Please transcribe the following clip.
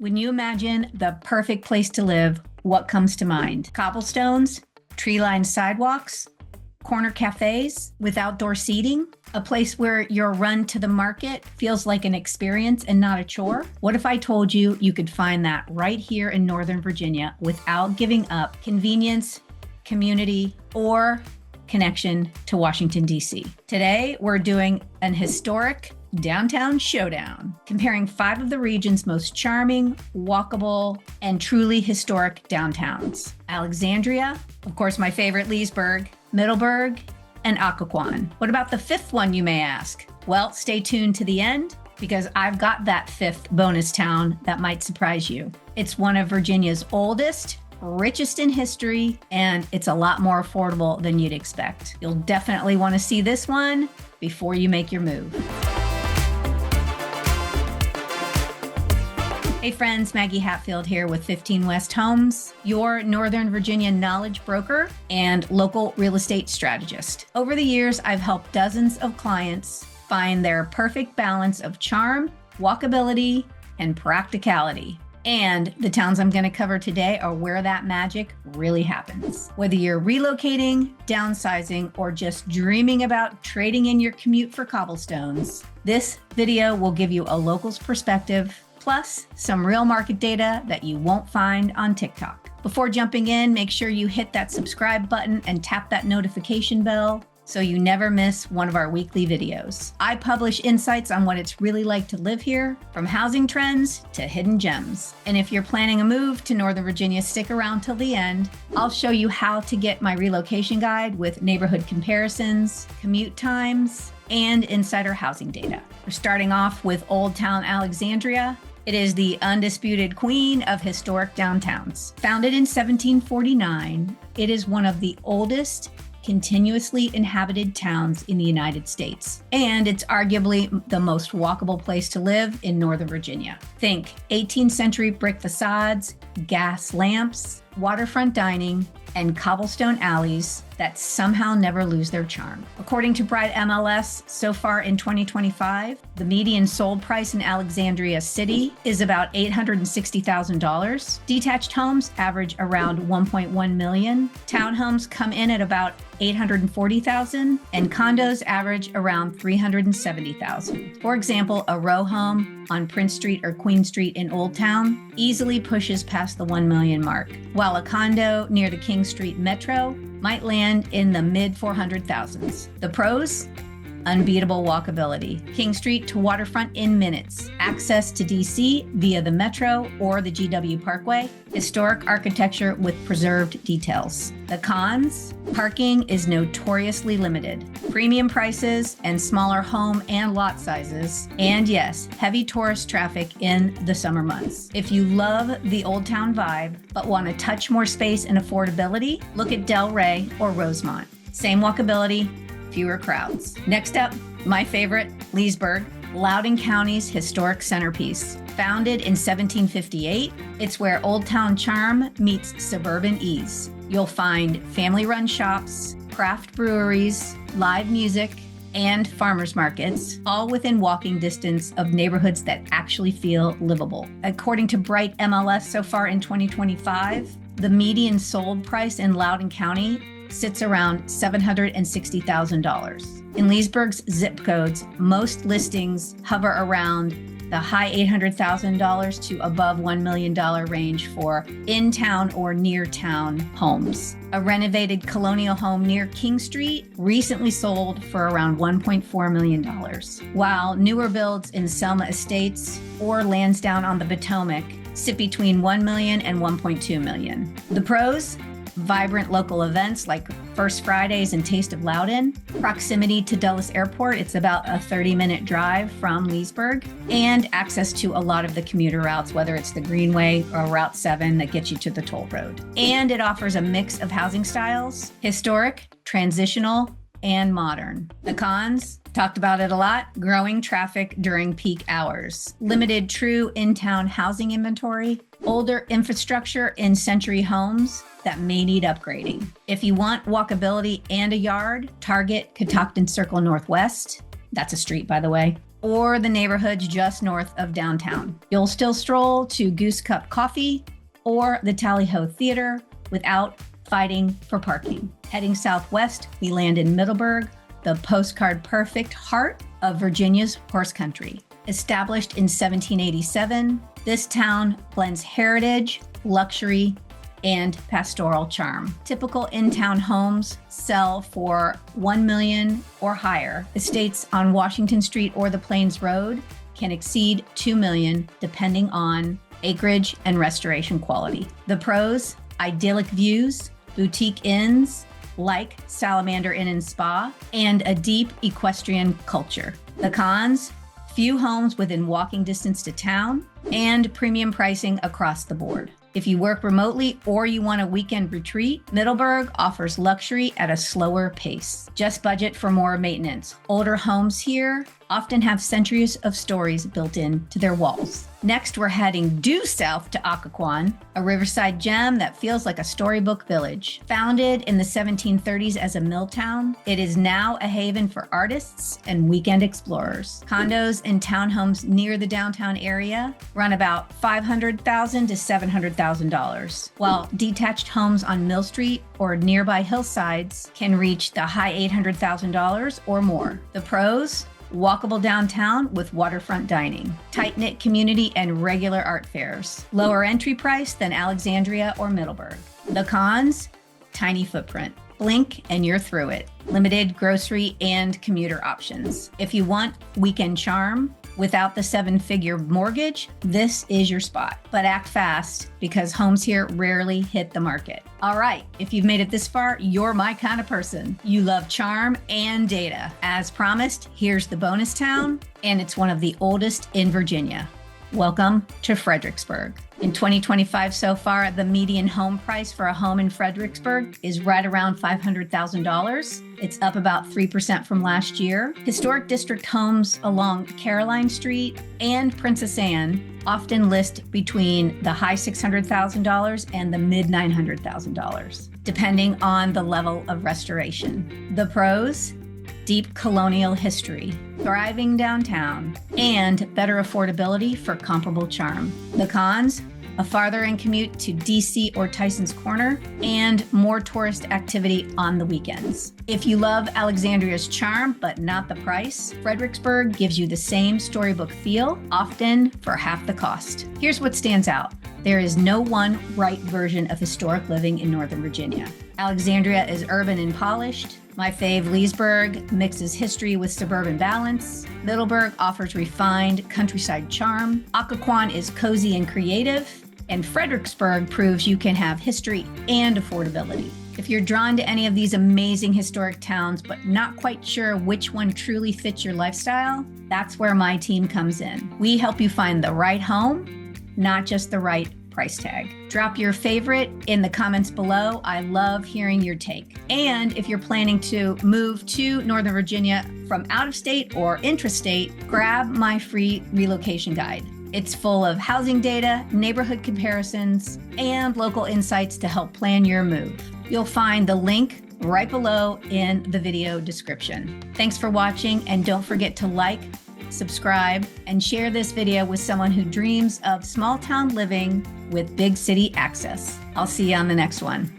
When you imagine the perfect place to live, what comes to mind? Cobblestones, tree-lined sidewalks, corner cafes with outdoor seating, a place where your run to the market feels like an experience and not a chore? What if I told you you could find that right here in Northern Virginia without giving up convenience, community, or connection to Washington, D.C.? Today, we're doing an historic downtown showdown, comparing 5 of the region's most charming, walkable, and truly historic downtowns. Alexandria, of course, my favorite, Leesburg, Middleburg, and Occoquan. What about the 5th one, you may ask? Well, stay tuned to the end, because I've got that 5th bonus town that might surprise you. It's one of Virginia's oldest, richest in history, and it's a lot more affordable than you'd expect. You'll definitely want to see this one before you make your move. Hey friends, Maggie Hatfield here with 15 West Homes, your Northern Virginia knowledge broker and local real estate strategist. Over the years, I've helped dozens of clients find their perfect balance of charm, walkability, and practicality. And the towns I'm going to cover today are where that magic really happens. Whether you're relocating, downsizing, or just dreaming about trading in your commute for cobblestones, this video will give you a local's perspective, plus some real market data that you won't find on TikTok. Before jumping in, make sure you hit that subscribe button and tap that notification bell so you never miss one of our weekly videos. I publish insights on what it's really like to live here, from housing trends to hidden gems. And if you're planning a move to Northern Virginia, stick around till the end. I'll show you how to get my relocation guide with neighborhood comparisons, commute times, and insider housing data. We're starting off with Old Town Alexandria. It is the undisputed queen of historic downtowns. Founded in 1749, it is one of the oldest continuously inhabited towns in the United States. And it's arguably the most walkable place to live in Northern Virginia. Think 18th century brick facades, gas lamps, waterfront dining, and cobblestone alleys that somehow never lose their charm. According to Bright MLS, so far in 2025, the median sold price in Alexandria City is about $860,000. Detached homes average around $1.1 million. Townhomes come in at about $840,000, and condos average around $370,000. For example, a row home on Prince Street or Queen Street in Old Town easily pushes past the $1 million mark, while a condo near the King Street Metro might land in the mid 400,000s. The pros? Unbeatable walkability. King Street to Waterfront in minutes. Access to DC via the Metro or the GW Parkway. Historic architecture with preserved details. The cons? Parking is notoriously limited. Premium prices and smaller home and lot sizes. And yes, heavy tourist traffic in the summer months. If you love the Old Town vibe, but want a touch more space and affordability, look at Del Rey or Rosemont. Same walkability, fewer crowds. Next up, my favorite, Leesburg, Loudoun County's historic centerpiece. Founded in 1758, it's where Old Town charm meets suburban ease. You'll find family-run shops, craft breweries, live music, and farmers markets, all within walking distance of neighborhoods that actually feel livable. According to Bright MLS, so far in 2025, the median sold price in Loudoun County sits around $760,000. In Leesburg's zip codes, most listings hover around the high $800,000 to above $1 million range for in-town or near-town homes. A renovated colonial home near King Street recently sold for around $1.4 million, while newer builds in Selma Estates or Lansdowne on the Potomac sit between $1 million and $1.2 million. The pros? Vibrant local events like First Fridays and Taste of Loudoun, proximity to Dulles Airport, it's about a 30-minute drive from Leesburg, and access to a lot of the commuter routes, whether it's the Greenway or Route 7 that gets you to the toll road. And it offers a mix of housing styles, historic, transitional, and modern. The cons? Talked about it a lot. Growing traffic during peak hours. Limited true in-town housing inventory. Older infrastructure in century homes that may need upgrading. If you want walkability and a yard, target Catoctin Circle Northwest. That's a street, by the way. or the neighborhoods just north of downtown. You'll still stroll to Goose Cup Coffee or the Tally-Ho Theater without fighting for parking. Heading southwest, we land in Middleburg, the postcard perfect heart of Virginia's horse country. Established in 1787, this town blends heritage, luxury, and pastoral charm. Typical in-town homes sell for $1 million or higher. Estates on Washington Street or the Plains Road can exceed $2 million depending on acreage and restoration quality. The pros: idyllic views, boutique inns like Salamander Inn and Spa, and a deep equestrian culture. The cons: few homes within walking distance to town and premium pricing across the board. If you work remotely or you want a weekend retreat, Middleburg offers luxury at a slower pace. Just budget for more maintenance. Older homes here often have centuries of stories built into their walls. Next, we're heading due south to Occoquan, a riverside gem that feels like a storybook village. Founded in the 1730s as a mill town, it is now a haven for artists and weekend explorers. Condos and townhomes near the downtown area run about $500,000 to $700,000, while detached homes on Mill Street or nearby hillsides can reach the high $800,000 or more. The pros: walkable downtown with waterfront dining, tight-knit community and regular art fairs, lower entry price than Alexandria or Middleburg. The cons: tiny footprint. Blink and you're through it. Limited grocery and commuter options. If you want weekend charm without the seven-figure mortgage, this is your spot. But act fast because homes here rarely hit the market. All right, if you've made it this far, you're my kind of person. You love charm and data. As promised, here's the bonus town, and it's one of the oldest in Virginia. Welcome to Fredericksburg. In 2025 so far, the median home price for a home in Fredericksburg is right around $500,000. It's up about 3% from last year. Historic district homes along Caroline Street and Princess Anne often list between the high $600,000 and the mid $900,000, depending on the level of restoration. The pros: deep colonial history, thriving downtown, and better affordability for comparable charm. The cons: a farther in commute to DC or Tyson's Corner, and more tourist activity on the weekends. If you love Alexandria's charm, but not the price, Fredericksburg gives you the same storybook feel, often for half the cost. Here's what stands out. There is no one right version of historic living in Northern Virginia. Alexandria is urban and polished. My fave, Leesburg, mixes history with suburban balance. Middleburg offers refined countryside charm. Occoquan is cozy and creative. And Fredericksburg proves you can have history and affordability. If you're drawn to any of these amazing historic towns, but not quite sure which one truly fits your lifestyle, that's where my team comes in. We help you find the right home, not just the right price tag. Drop your favorite in the comments below. I love hearing your take. And if you're planning to move to Northern Virginia from out of state or intrastate, grab my free relocation guide. It's full of housing data, neighborhood comparisons, and local insights to help plan your move. You'll find the link right below in the video description. Thanks for watching, and don't forget to like, subscribe, and share this video with someone who dreams of small town living with big city access. I'll see you on the next one.